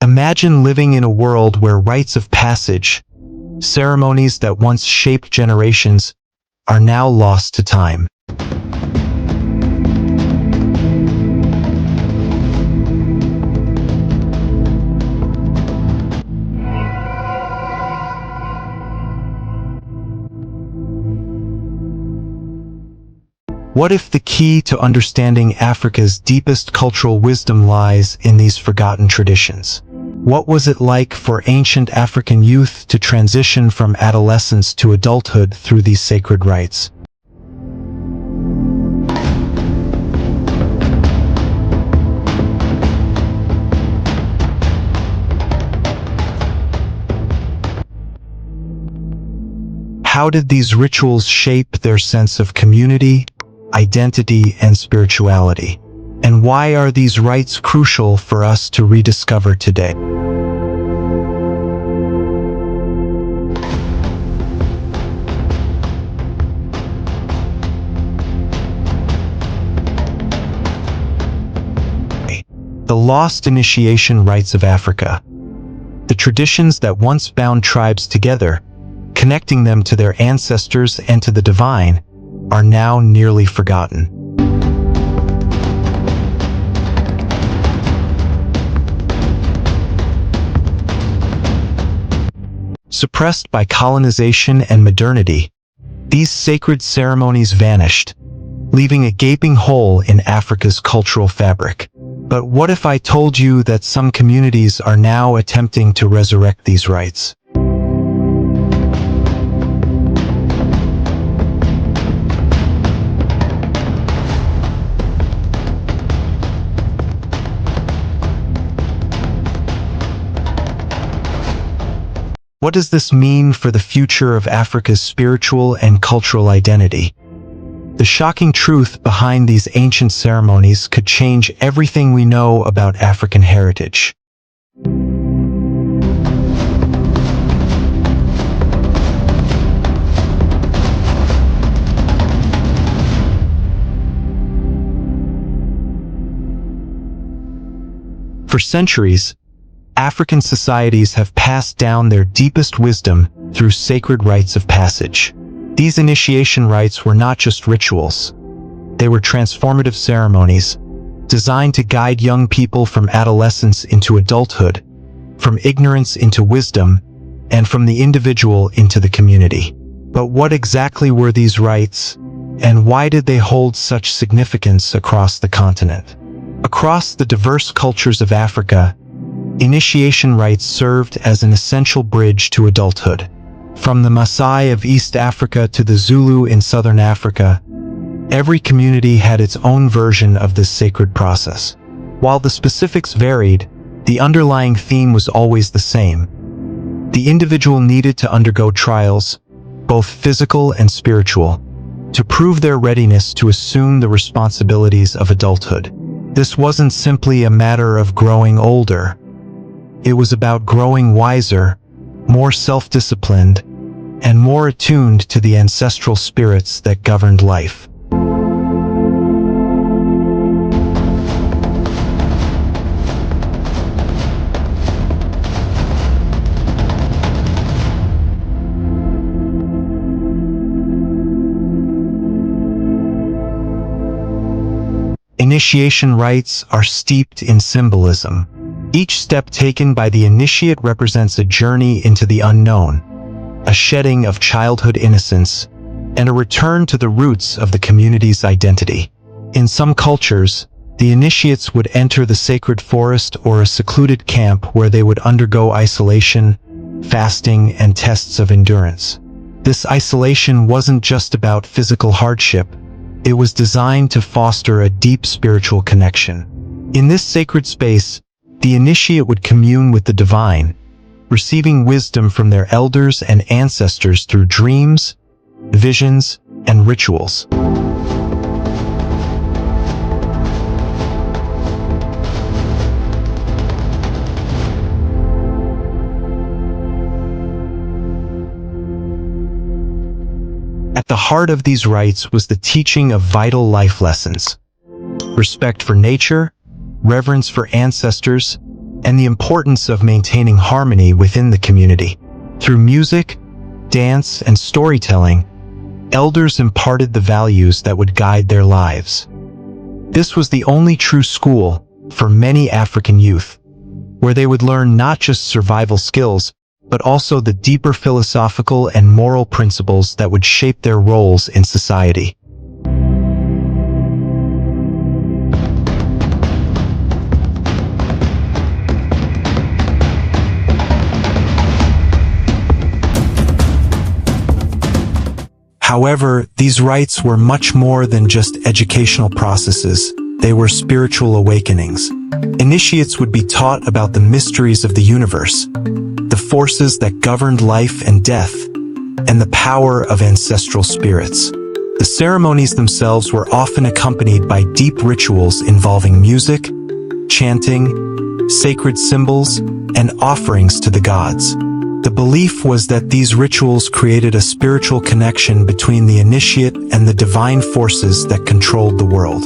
Imagine living in a world where rites of passage, ceremonies that once shaped generations, are now lost to time. What if the key to understanding Africa's deepest cultural wisdom lies in these forgotten traditions? What was it like for ancient African youth to transition from adolescence to adulthood through these sacred rites? How did these rituals shape their sense of community, identity, and spirituality? And why are these rites crucial for us to rediscover today? The lost initiation rites of Africa. The traditions that once bound tribes together, connecting them to their ancestors and to the divine, are now nearly forgotten. Suppressed by colonization and modernity, these sacred ceremonies vanished, leaving a gaping hole in Africa's cultural fabric. But what if I told you that some communities are now attempting to resurrect these rites? What does this mean for the future of Africa's spiritual and cultural identity? The shocking truth behind these ancient ceremonies could change everything we know about African heritage. For centuries, African societies have passed down their deepest wisdom through sacred rites of passage. These initiation rites were not just rituals. They were transformative ceremonies, designed to guide young people from adolescence into adulthood, from ignorance into wisdom, and from the individual into the community. But what exactly were these rites, and why did they hold such significance across the continent? Across the diverse cultures of Africa, initiation rites served as an essential bridge to adulthood. From the Maasai of East Africa to the Zulu in Southern Africa, every community had its own version of this sacred process. While the specifics varied, the underlying theme was always the same. The individual needed to undergo trials, both physical and spiritual, to prove their readiness to assume the responsibilities of adulthood. This wasn't simply a matter of growing older. It was about growing wiser, more self-disciplined, and more attuned to the ancestral spirits that governed life. Initiation rites are steeped in symbolism. Each step taken by the initiate represents a journey into the unknown, a shedding of childhood innocence, and a return to the roots of the community's identity. In some cultures, the initiates would enter the sacred forest or a secluded camp where they would undergo isolation, fasting, and tests of endurance. This isolation wasn't just about physical hardship. It was designed to foster a deep spiritual connection. In this sacred space, the initiate would commune with the divine, receiving wisdom from their elders and ancestors through dreams, visions, and rituals. At the heart of these rites was the teaching of vital life lessons: respect for nature, reverence for ancestors, and the importance of maintaining harmony within the community. Through music, dance, and storytelling, elders imparted the values that would guide their lives. This was the only true school for many African youth, where they would learn not just survival skills, but also the deeper philosophical and moral principles that would shape their roles in society. However, these rites were much more than just educational processes. They were spiritual awakenings. Initiates would be taught about the mysteries of the universe, the forces that governed life and death, and the power of ancestral spirits. The ceremonies themselves were often accompanied by deep rituals involving music, chanting, sacred symbols, and offerings to the gods. The belief was that these rituals created a spiritual connection between the initiate and the divine forces that controlled the world.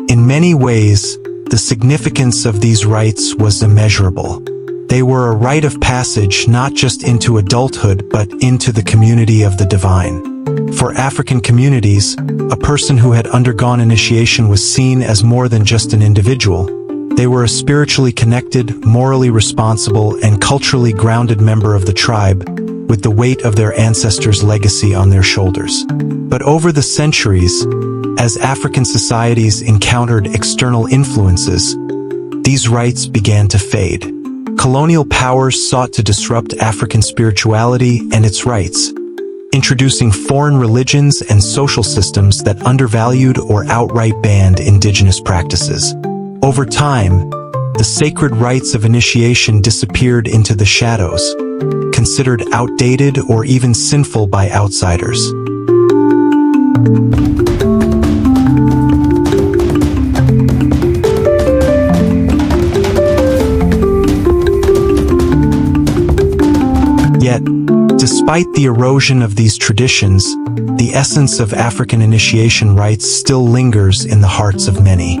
In many ways, the significance of these rites was immeasurable. They were a rite of passage not just into adulthood but into the community of the divine. For African communities, a person who had undergone initiation was seen as more than just an individual. They were a spiritually connected, morally responsible, and culturally grounded member of the tribe, with the weight of their ancestors' legacy on their shoulders. But over the centuries, as African societies encountered external influences, these rites began to fade. Colonial powers sought to disrupt African spirituality and its rites, introducing foreign religions and social systems that undervalued or outright banned indigenous practices. Over time, the sacred rites of initiation disappeared into the shadows, considered outdated or even sinful by outsiders. Yet, despite the erosion of these traditions, the essence of African initiation rites still lingers in the hearts of many.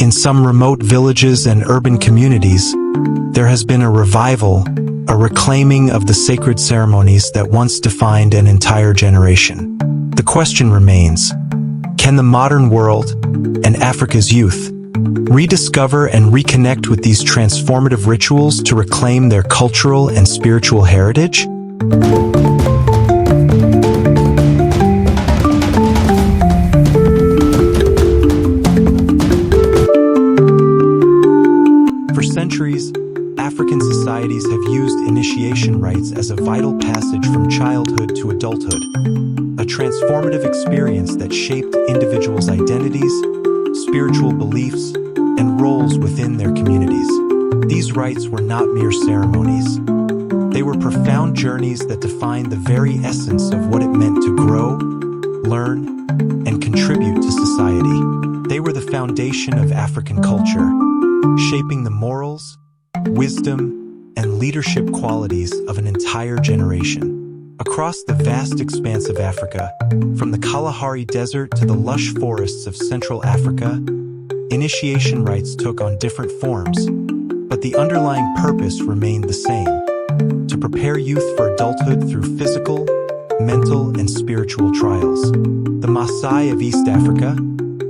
In some remote villages and urban communities, there has been a revival, a reclaiming of the sacred ceremonies that once defined an entire generation. The question remains, can the modern world, and Africa's youth, rediscover and reconnect with these transformative rituals to reclaim their cultural and spiritual heritage? For centuries, African societies have used initiation rites as a vital passage from childhood to adulthood, a transformative experience that shaped individuals' identities, spiritual beliefs, and roles within their communities. These rites were not mere ceremonies. They were profound journeys that defined the very essence of what it meant to grow, learn, and contribute to society. They were the foundation of African culture, shaping the morals, wisdom, and leadership qualities of an entire generation. Across the vast expanse of Africa, from the Kalahari Desert to the lush forests of Central Africa, initiation rites took on different forms, but the underlying purpose remained the same: to prepare youth for adulthood through physical, mental, and spiritual trials. The Maasai of East Africa,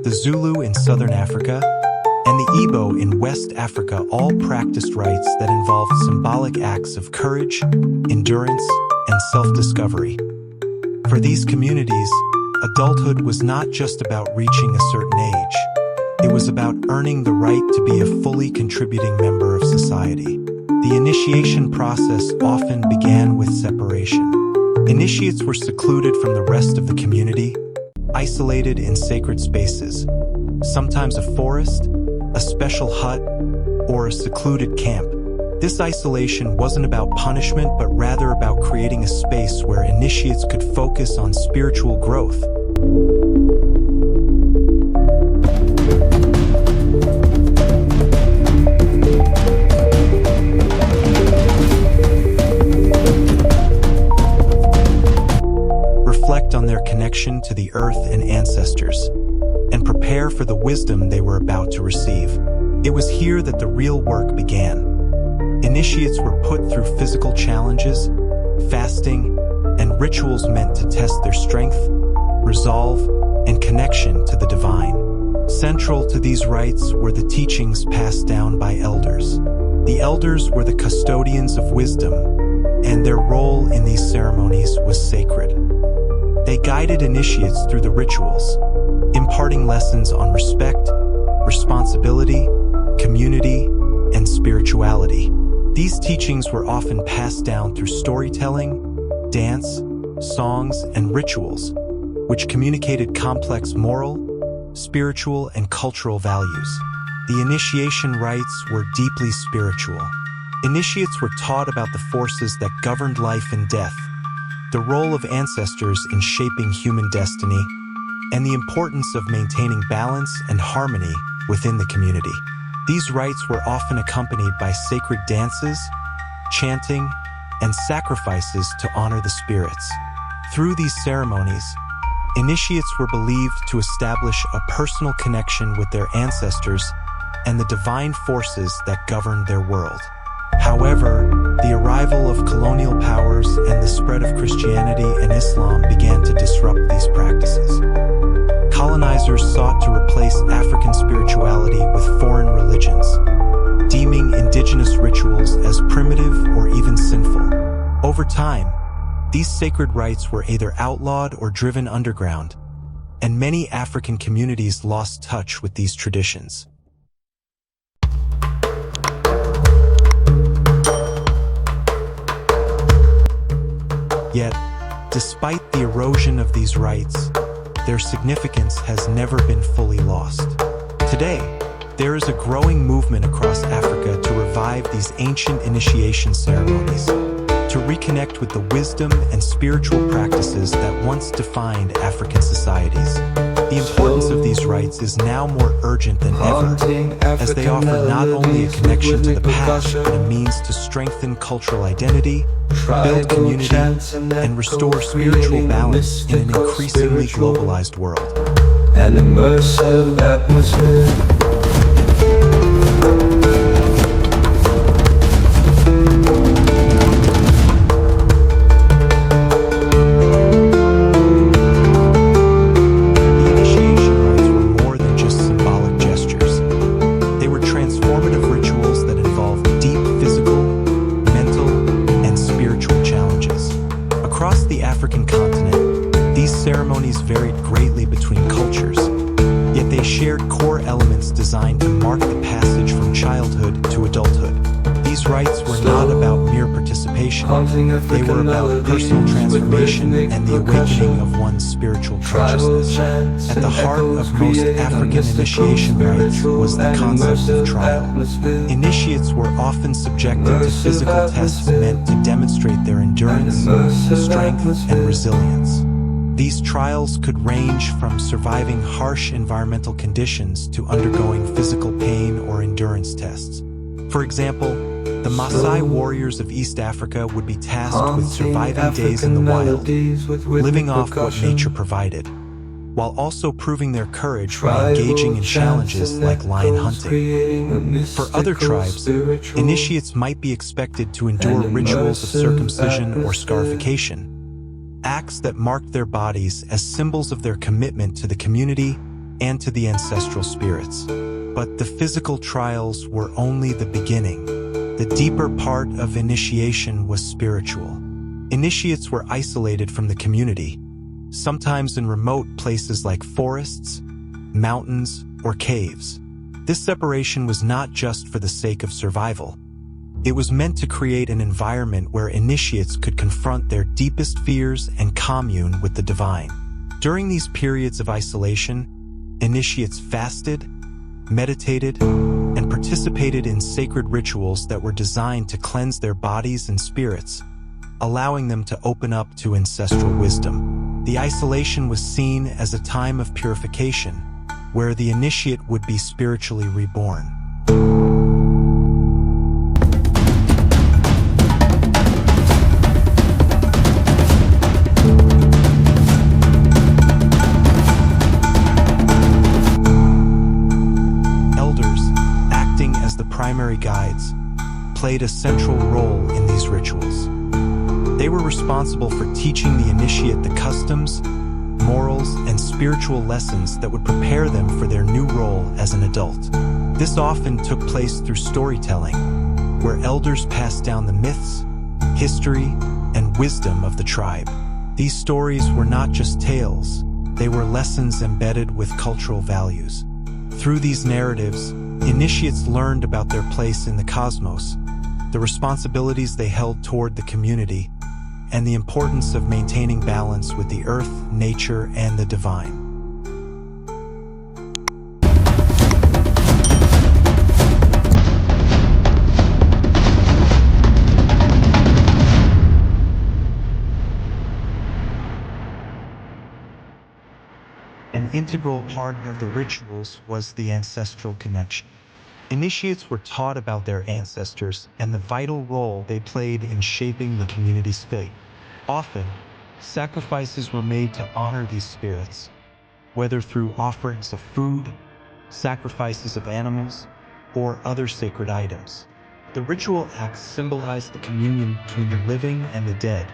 the Zulu in Southern Africa, and the Igbo in West Africa all practiced rites that involved symbolic acts of courage, endurance, and self-discovery. For these communities, adulthood was not just about reaching a certain age. It was about earning the right to be a fully contributing member of society. The initiation process often began with separation. Initiates were secluded from the rest of the community, isolated in sacred spaces, sometimes a forest, a special hut, or a secluded camp. This isolation wasn't about punishment, but rather about creating a space where initiates could focus on spiritual growth. to the earth and ancestors, and prepare for the wisdom they were about to receive. It was here that the real work began. Initiates were put through physical challenges, fasting, and rituals meant to test their strength, resolve, and connection to the divine. Central to these rites were the teachings passed down by elders. The elders were the custodians of wisdom, and their role in these ceremonies was sacred. They guided initiates through the rituals, imparting lessons on respect, responsibility, community, and spirituality. These teachings were often passed down through storytelling, dance, songs, and rituals, which communicated complex moral, spiritual, and cultural values. The initiation rites were deeply spiritual. Initiates were taught about the forces that governed life and death, the role of ancestors in shaping human destiny, and the importance of maintaining balance and harmony within the community. These rites were often accompanied by sacred dances, chanting, and sacrifices to honor the spirits. Through these ceremonies, initiates were believed to establish a personal connection with their ancestors and the divine forces that governed their world. However, the arrival of colonial powers and the spread of Christianity and Islam began to disrupt these practices. Colonizers sought to replace African spirituality with foreign religions, deeming indigenous rituals as primitive or even sinful. Over time, these sacred rites were either outlawed or driven underground, and many African communities lost touch with these traditions. Yet, despite the erosion of these rites, their significance has never been fully lost. Today, there is a growing movement across Africa to revive these ancient initiation ceremonies, to reconnect with the wisdom and spiritual practices that once defined African societies. The importance of these rites is now more urgent than ever, as they offer not only a connection to the past, but a means to strengthen cultural identity, build community, and restore spiritual balance in an increasingly globalized world. An immersive atmosphere. Ceremonies varied greatly between cultures, yet they shared core elements designed to mark the passage from childhood to adulthood. These rites were not about mere participation, they were about personal transformation and the awakening of one's spiritual consciousness. At the heart of most African initiation rites was the concept of trial. Initiates were often subjected to physical tests meant to demonstrate their endurance, strength, and resilience. These trials could range from surviving harsh environmental conditions to undergoing physical pain or endurance tests. For example, the Maasai warriors of East Africa would be tasked with surviving days in the wild, living off what nature provided, while also proving their courage by engaging in challenges like lion hunting. For other tribes, initiates might be expected to endure rituals of circumcision or scarification, acts that marked their bodies as symbols of their commitment to the community and to the ancestral spirits. But the physical trials were only the beginning. The deeper part of initiation was spiritual. Initiates were isolated from the community, sometimes in remote places like forests, mountains, or caves. This separation was not just for the sake of survival. It was meant to create an environment where initiates could confront their deepest fears and commune with the divine. During these periods of isolation, initiates fasted, meditated, and participated in sacred rituals that were designed to cleanse their bodies and spirits, allowing them to open up to ancestral wisdom. The isolation was seen as a time of purification, where the initiate would be spiritually reborn. played a central role in these rituals. They were responsible for teaching the initiate the customs, morals, and spiritual lessons that would prepare them for their new role as an adult. This often took place through storytelling, where elders passed down the myths, history, and wisdom of the tribe. These stories were not just tales, they were lessons embedded with cultural values. Through these narratives, initiates learned about their place in the cosmos, the responsibilities they held toward the community, and the importance of maintaining balance with the earth, nature, and the divine. An integral part of the rituals was the ancestral connection. Initiates were taught about their ancestors and the vital role they played in shaping the community's fate. Often, sacrifices were made to honor these spirits, whether through offerings of food, sacrifices of animals, or other sacred items. The ritual acts symbolized the communion between the living and the dead,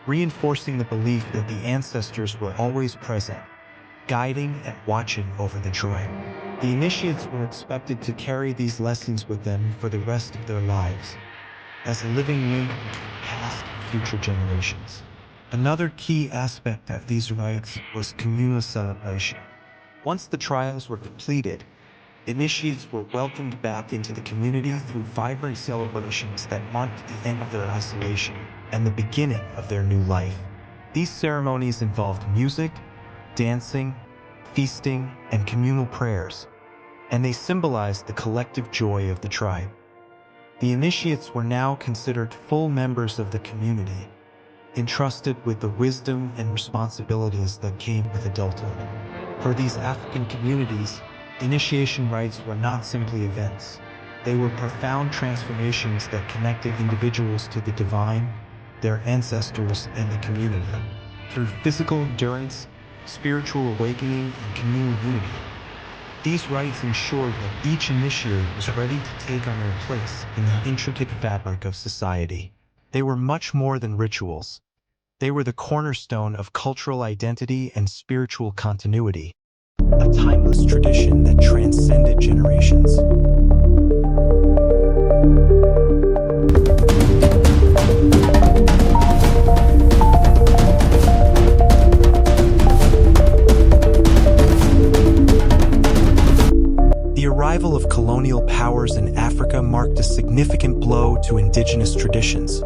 reinforcing the belief that the ancestors were always present, guiding and watching over the tribe. The initiates were expected to carry these lessons with them for the rest of their lives, as a living link between past and future generations. Another key aspect of these rites was communal celebration. Once the trials were completed, initiates were welcomed back into the community through vibrant celebrations that marked the end of their isolation and the beginning of their new life. These ceremonies involved music, dancing, feasting, and communal prayers, and they symbolized the collective joy of the tribe. The initiates were now considered full members of the community, entrusted with the wisdom and responsibilities that came with adulthood. For these African communities, initiation rites were not simply events. They were profound transformations that connected individuals to the divine, their ancestors, and the community. Through physical endurance, spiritual awakening, and communal unity, these rites ensured that each initiate was ready to take on their place in the intricate fabric of society. They were much more than rituals. They were the cornerstone of cultural identity and spiritual continuity, a timeless tradition that transcended generations. The arrival of colonial powers in Africa marked a significant blow to indigenous traditions,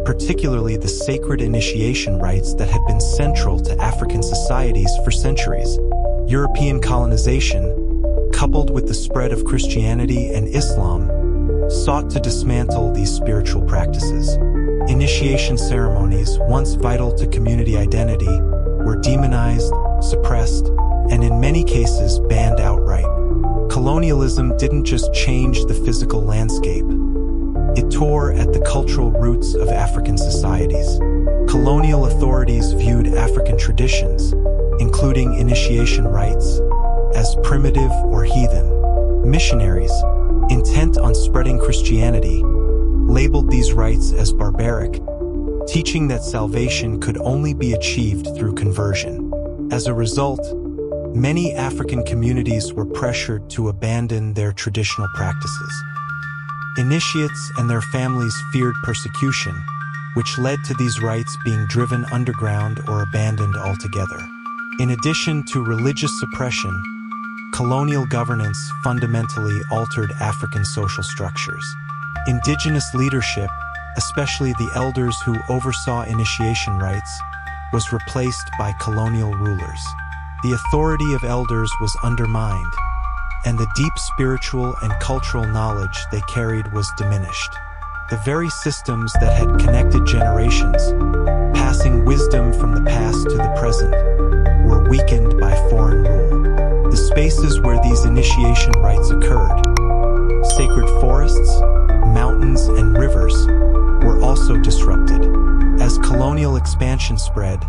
particularly the sacred initiation rites that had been central to African societies for centuries. European colonization, coupled with the spread of Christianity and Islam, sought to dismantle these spiritual practices. Initiation ceremonies, once vital to community identity, were demonized, suppressed, and in many cases banned outright. Colonialism didn't just change the physical landscape. It tore at the cultural roots of African societies. Colonial authorities viewed African traditions, including initiation rites, as primitive or heathen. Missionaries, intent on spreading Christianity, labeled these rites as barbaric, teaching that salvation could only be achieved through conversion. As a result, many African communities were pressured to abandon their traditional practices. Initiates and their families feared persecution, which led to these rites being driven underground or abandoned altogether. In addition to religious suppression, colonial governance fundamentally altered African social structures. Indigenous leadership, especially the elders who oversaw initiation rites, was replaced by colonial rulers. The authority of elders was undermined, and the deep spiritual and cultural knowledge they carried was diminished. The very systems that had connected generations, passing wisdom from the past to the present, were weakened by foreign rule. The spaces where these initiation rites occurred, sacred forests, mountains, and rivers, were also disrupted. As colonial expansion spread,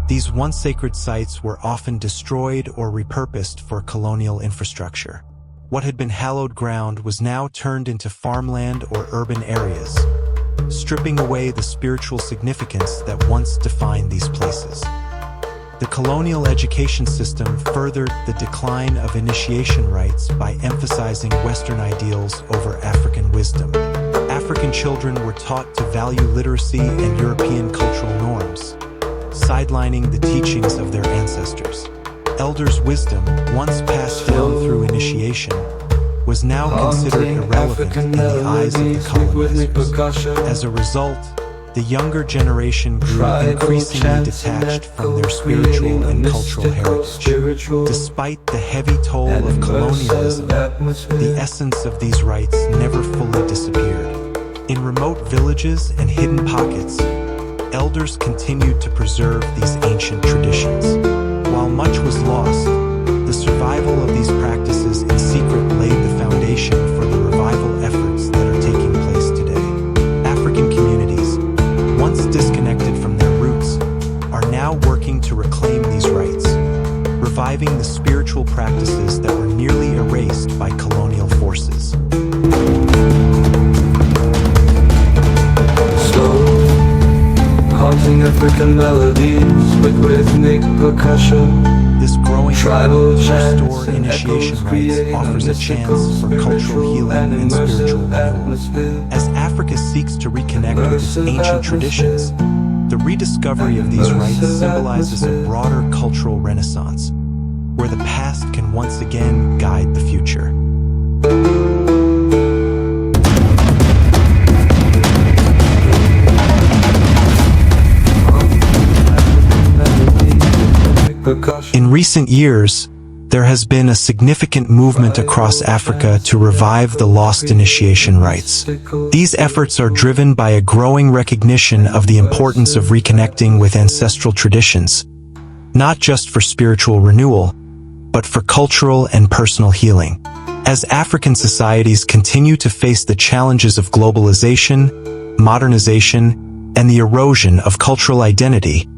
these once sacred sites were often destroyed or repurposed for colonial infrastructure. What had been hallowed ground was now turned into farmland or urban areas, stripping away the spiritual significance that once defined these places. The colonial education system furthered the decline of initiation rites by emphasizing Western ideals over African wisdom. African children were taught to value literacy and European cultural norms, sidelining the teachings of their ancestors. Elders' wisdom, once passed down through initiation, was now considered irrelevant in the eyes of the colonizers. As a result, the younger generation grew increasingly detached from their spiritual and cultural heritage. Despite the heavy toll of colonialism, the essence of these rites never fully disappeared. In remote villages and hidden pockets, elders continued to preserve these ancient traditions. While much was lost, the survival of these practices in secret laid the foundation for the revival efforts that are taking place today. African communities, once disconnected from their roots, are now working to reclaim these rites, reviving the spiritual practices that were nearly erased by colonial forces. Haunting African melodies with rhythmic percussion. This growing Tribal restored initiation rites offers a chance for cultural healing and spiritual renewal. As Africa seeks to reconnect with its ancient traditions, the rediscovery of these rites symbolizes a broader cultural renaissance, where the past can once again guide the future. In recent years, there has been a significant movement across Africa to revive the lost initiation rites. These efforts are driven by a growing recognition of the importance of reconnecting with ancestral traditions, not just for spiritual renewal, but for cultural and personal healing. As African societies continue to face the challenges of globalization, modernization, and the erosion of cultural identity,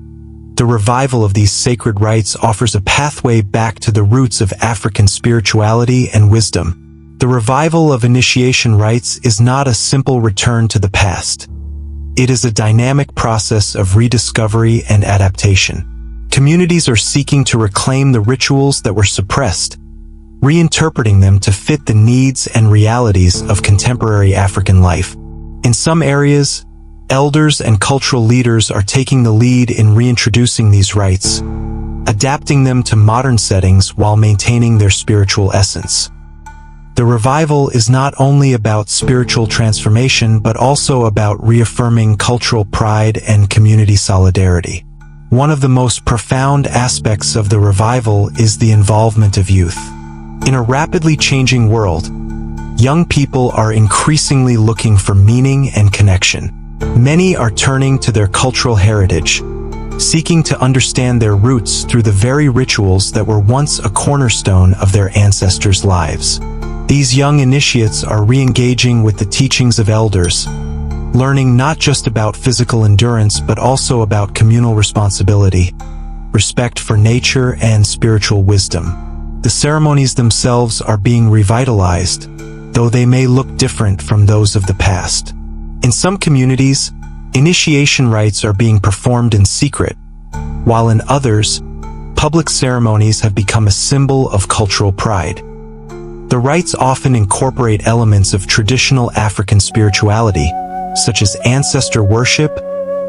the revival of these sacred rites offers a pathway back to the roots of African spirituality and wisdom. The revival of initiation rites is not a simple return to the past. It is a dynamic process of rediscovery and adaptation. Communities are seeking to reclaim the rituals that were suppressed, reinterpreting them to fit the needs and realities of contemporary African life. In some areas, elders and cultural leaders are taking the lead in reintroducing these rites, adapting them to modern settings while maintaining their spiritual essence. The revival is not only about spiritual transformation but also about reaffirming cultural pride and community solidarity. One of the most profound aspects of the revival is the involvement of youth. In a rapidly changing world, young people are increasingly looking for meaning and connection. Many are turning to their cultural heritage, seeking to understand their roots through the very rituals that were once a cornerstone of their ancestors' lives. These young initiates are re-engaging with the teachings of elders, learning not just about physical endurance but also about communal responsibility, respect for nature, and spiritual wisdom. The ceremonies themselves are being revitalized, though they may look different from those of the past. In some communities, initiation rites are being performed in secret, while in others, public ceremonies have become a symbol of cultural pride. The rites often incorporate elements of traditional African spirituality, such as ancestor worship,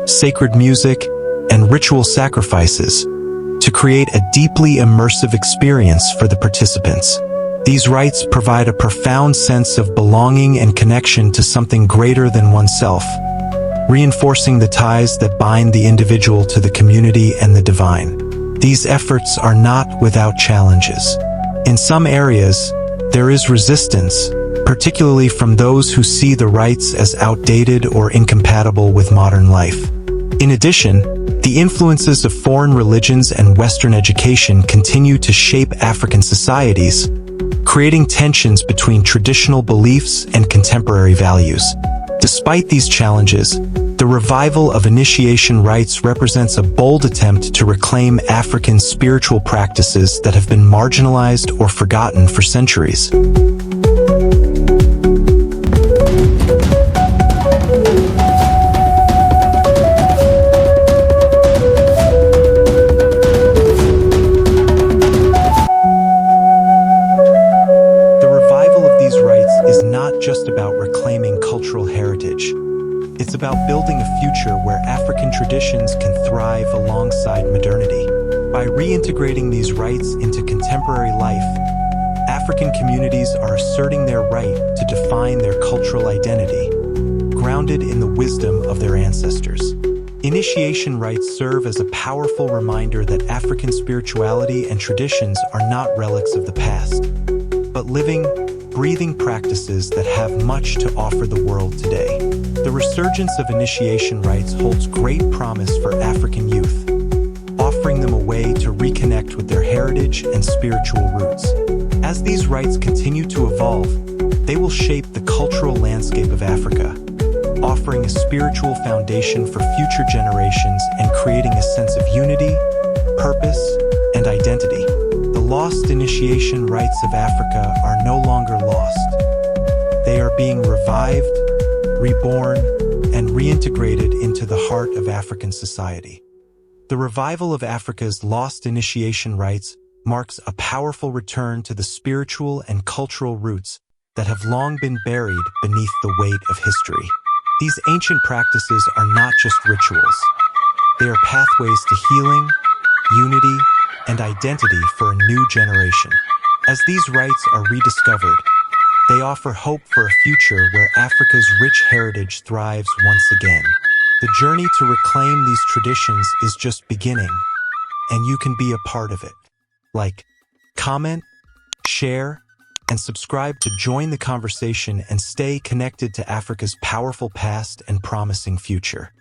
sacred music, and ritual sacrifices, to create a deeply immersive experience for the participants. These rites provide a profound sense of belonging and connection to something greater than oneself, reinforcing the ties that bind the individual to the community and the divine. These efforts are not without challenges. In some areas, there is resistance, particularly from those who see the rites as outdated or incompatible with modern life. In addition, the influences of foreign religions and Western education continue to shape African societies, creating tensions between traditional beliefs and contemporary values. Despite these challenges, the revival of initiation rites represents a bold attempt to reclaim African spiritual practices that have been marginalized or forgotten for centuries. Just about reclaiming cultural heritage. It's about building a future where African traditions can thrive alongside modernity. By reintegrating these rites into contemporary life, African communities are asserting their right to define their cultural identity, grounded in the wisdom of their ancestors. Initiation rites serve as a powerful reminder that African spirituality and traditions are not relics of the past, but living, breathing practices that have much to offer the world today. The resurgence of initiation rites holds great promise for African youth, offering them a way to reconnect with their heritage and spiritual roots. As these rites continue to evolve, they will shape the cultural landscape of Africa, offering a spiritual foundation for future generations and creating a sense of unity, purpose, and identity. The lost initiation rites of Africa are no longer lost. They are being revived, reborn, and reintegrated into the heart of African society. The revival of Africa's lost initiation rites marks a powerful return to the spiritual and cultural roots that have long been buried beneath the weight of history. These ancient practices are not just rituals. They are pathways to healing, unity, and identity for a new generation. As these rites are rediscovered, they offer hope for a future where Africa's rich heritage thrives once again. The journey to reclaim these traditions is just beginning, and you can be a part of it. Like, comment, share, and subscribe to join the conversation and stay connected to Africa's powerful past and promising future.